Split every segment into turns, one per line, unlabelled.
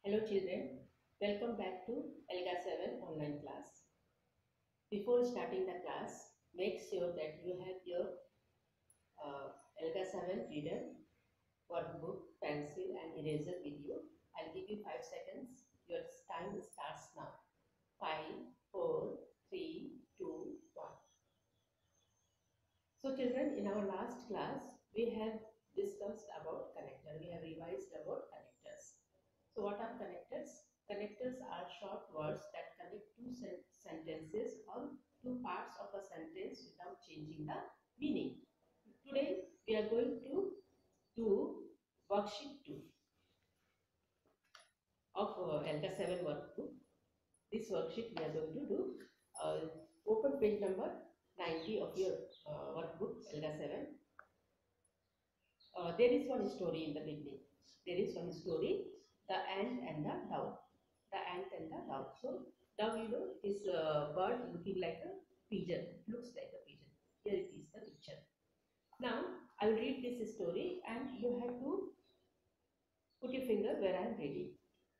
Hello children, welcome back to ELGA-7 online class. Before starting the class, make sure that you have your ELGA-7 reader, workbook, pencil and eraser with you. I'll give you 5 seconds. Your time starts now. 5, 4, 3, 2, 1. So children, in our last class, we have discussed about connector. We have revised about connectors. So what are connectors? Connectors are short words that connect two sentences or two parts of a sentence without changing the meaning. Today we are going to do worksheet 2 of ELGA-7 workbook. This worksheet we are going to do. Open page number 90 of your workbook ELGA-7. There is one story in the beginning. There is one story, the ant and the dove. The ant and the dove. So, dove, it is a bird looking like a pigeon. It looks like a pigeon. Here it is the picture. Now, I will read this story and you have to put your finger where I am reading.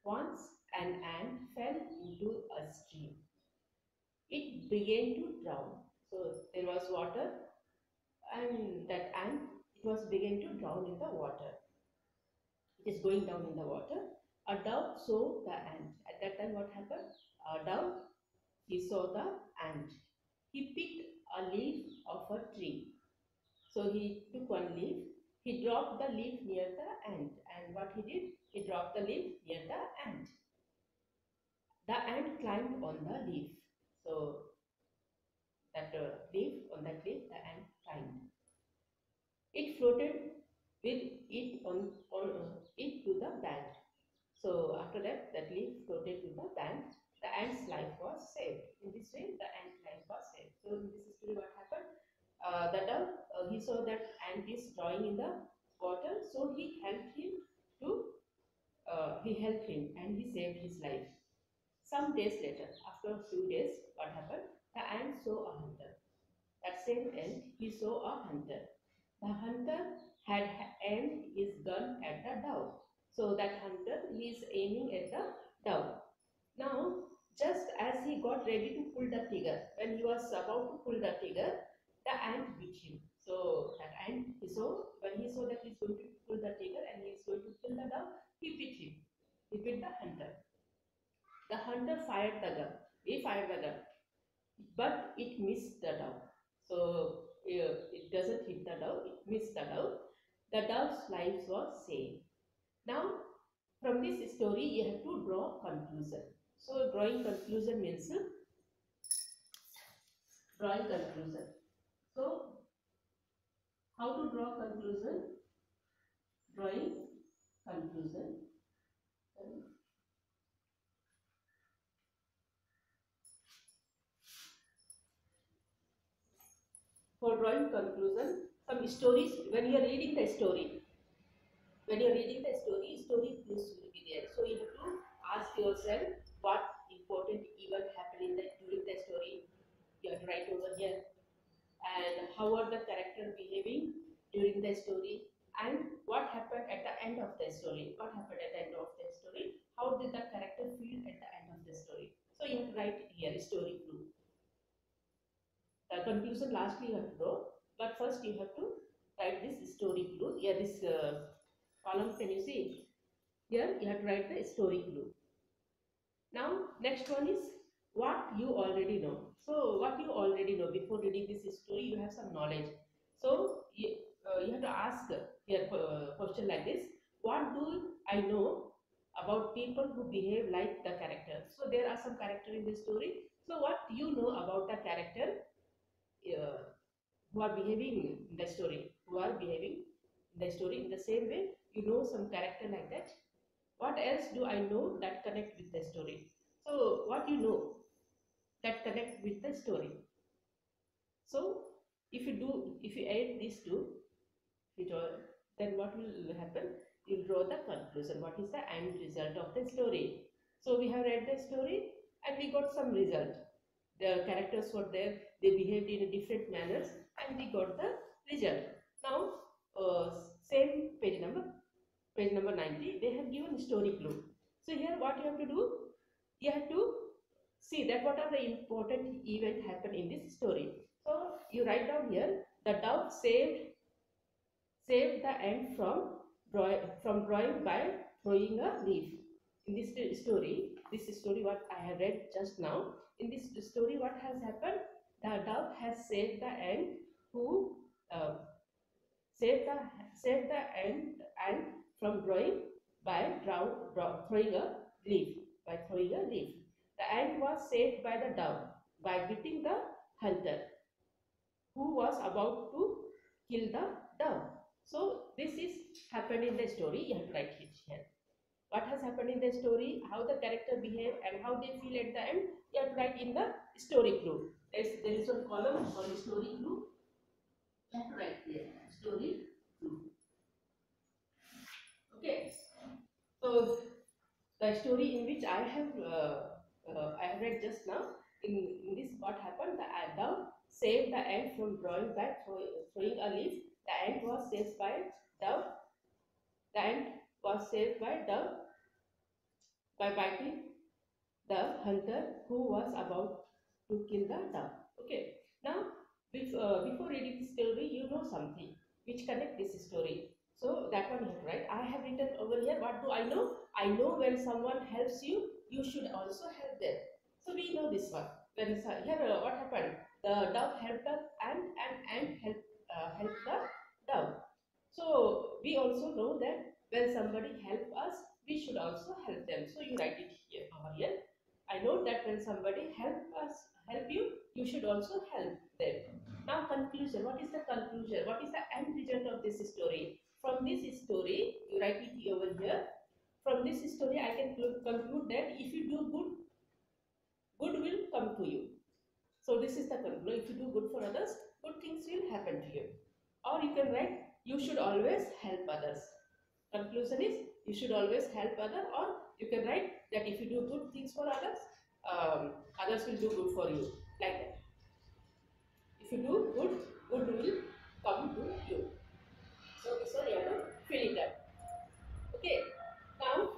Once an ant fell into a stream. It began to drown. So, there was water and that ant, it was began to drown in the water. It is going down in the water. A dove saw the ant. At that time, what happened? A dove, he saw the ant. He picked a leaf of a tree. So he took one leaf. He dropped the leaf near the ant. And what he did? He dropped the leaf near the ant. The ant climbed on the leaf. So that leaf, on that leaf, the ant climbed. It floated with it on it to the bank. So after that, that leaf floated to the bank. The ant's life was saved. In this way, the ant's life was saved. So in this story, what happened? The dove, he saw that ant is drawing in the water, so he helped him and he saved his life. Some days later, after a few days, what happened? The ant saw a hunter. That same ant, he saw a hunter. The hunter had aimed his gun at the dove. So that hunter, he is aiming at the dove. Now, just as he got ready to pull the trigger, when he was about to pull the trigger, the ant bit him. So that ant, when he saw that he is going to pull the trigger and he is going to kill the dove, he bit him. He bit the hunter. The hunter fired the gun. He fired the gun, but it missed the dove. So it doesn't hit the dove, it missed the dove. The dove's life was saved. Now, from this story, you have to draw conclusion. So, drawing conclusion means drawing conclusion. So, how to draw conclusion? Drawing conclusion. For drawing conclusion, some stories, when you are reading the story, story clues will be there. So you have to ask yourself what important event happened during the story. You have to write over here. And how are the characters behaving during the story, and what happened at the end of the story. What happened at the end of the story? How did the character feel at the end of the story? So you have to write here story clue. The conclusion lastly you have to draw, but first you have to write this story clue. Here this column, can you see? Here you have to write the story clue. Now next one is what you already know. So what you already know, before reading this story you have some knowledge. So you have to ask here question like this: what do I know about people who behave like the character? So there are some character in the story. So what do you know about the character who are behaving in the story? Who are behaving in the story in the same way? You know some character like that. What else do I know that connect with the story? So what you know that connect with the story. So if you add these two, then what will happen? You draw the conclusion. What is the end result of the story? So we have read the story and we got some result. The characters were there, they behaved in a different manners, and we got the result. Now, same page number 90, they have given story clue. So here what you have to do, you have to see that what are the important event happen in this story. So you write down here, the dove saved the ant from drawing by throwing a leaf. In this story what I have read just now, in this story what has happened, the dove has saved the ant who uh, saved the ant from drawing by throwing a leaf. The ant was saved by the dove by beating the hunter who was about to kill the dove. So this is happened in the story. You have to write it here. What has happened in the story, how the character behave and how they feel at the end, you have to write in the story clue. There is one column called story clue. You have to write here, story clue. Okay. So the story in which I have read just now, in this what happened, the dove saved the ant from drawing back throwing a leaf. The ant was saved by dove. The ant was saved by dove by biting the hunter who was about to kill the dove. Okay. Now, before reading the story, you know something which connect this story. So that one you have to write. I have written over here. What do I know? I know when someone helps you, you should also help them. So we know this one. When here, what happened? The dove helped the and helped the dove. So we also know that when somebody help us, we should also help them. So you write it here over here. I know that when somebody help you, you should also help them. Now conclusion. What is the conclusion? What is the end result of this story? From this story, you write it over here. From this story, I can conclude that if you do good, good will come to you. So this is the conclusion. If you do good for others, good things will happen to you. Or you can write, you should always help others. Conclusion is, you should always help others, or you can write that if you do good things for others, others will do good for you. Like that. If you do good, good will come to you. So this one you have to fill it up. Okay. Now,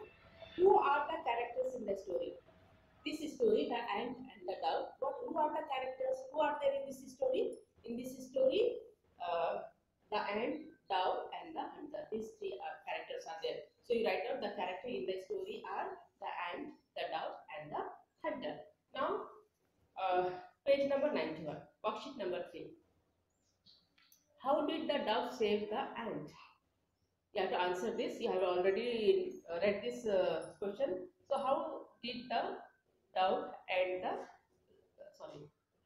who are the characters in the story? This story, the ant and the dove. Who are the characters? Who are there in this story? In this story, the ant, dove, and the hunter. These three characters are there. So you write down the character in the story are the ant, the dove, and the hunter. Now, page number 91, worksheet number 3. How did the dove save the ant? You have to answer this. You have already read this question. So how did the dove and the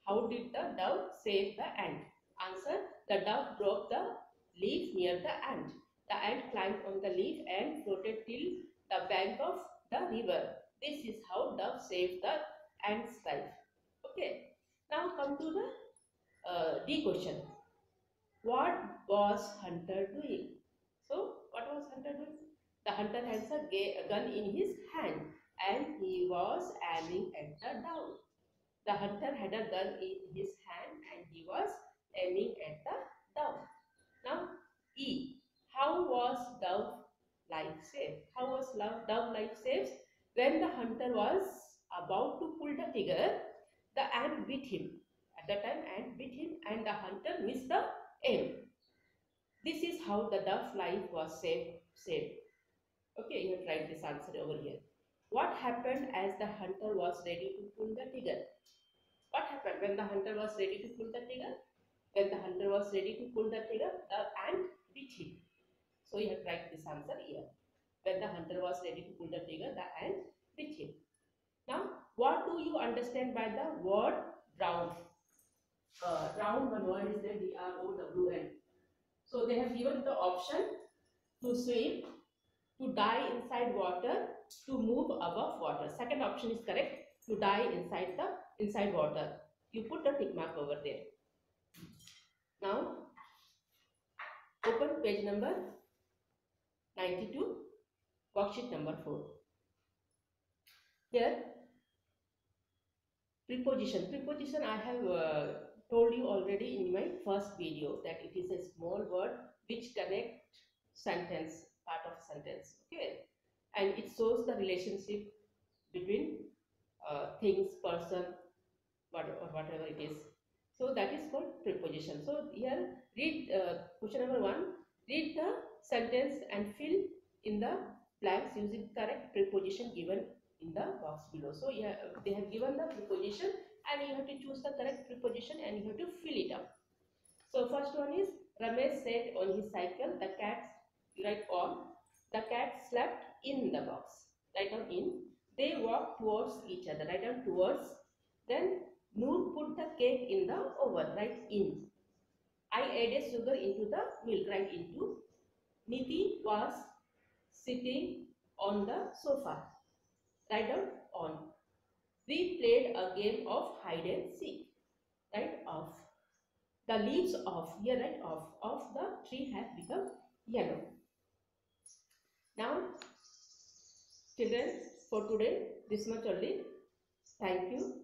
how did the dove save the ant? Answer: the dove broke the leaf near the ant. The ant climbed on the leaf and floated till the bank of the river. This is how dove saved the ant's life. Okay. Now come to the D question. What was hunter doing? So what was hunter doing? The hunter has a gun in his hand and he was aiming at the dove. The hunter had a gun in his hand and he was aiming at the dove. Now, E. How was dove life saved? How was dove life saved? When the hunter was about to pull the trigger, the ant beat him. At that time, ant beat him and the hunter missed the aim. This is how the dove life was saved. Okay, you have to write this answer over here. What happened as the hunter was ready to pull the trigger? What happened when the hunter was ready to pull the trigger? When the hunter was ready to pull the trigger, the ant beat him. So you have to write this answer here. When the hunter was ready to pull the trigger, the ant beat him. Now, what do you understand by the word drown? Drown, one word is there, D-R-O-W-N. So they have given the option to swim, to die inside water, to move above water. Second option is correct. To die inside water. You put a tick mark over there. Now, open page number 92, worksheet number 4. Here, preposition. Preposition I have told you already in my first video that it is a small word which connect sentence, part of sentence. Okay. and it shows the relationship between things, person, whatever it is. So that is called preposition. So here read question number 1. Read the sentence and fill in the blanks using correct preposition given in the box below. So yeah, they have given the preposition and you have to choose the correct preposition and you have to fill it up. So first one is Ramesh said on his cycle, the cat, write on, the cat slept in the box. Write down in. They walked towards each other. Write down towards. Then Noor put the cake in the oven. Write in. I added sugar into the milk. Write into. Niti was sitting on the sofa. Write down on. We played a game of hide and seek. Write off. The leaves of, here write of the tree have become yellow. Now, children, for today, this much only. Thank you.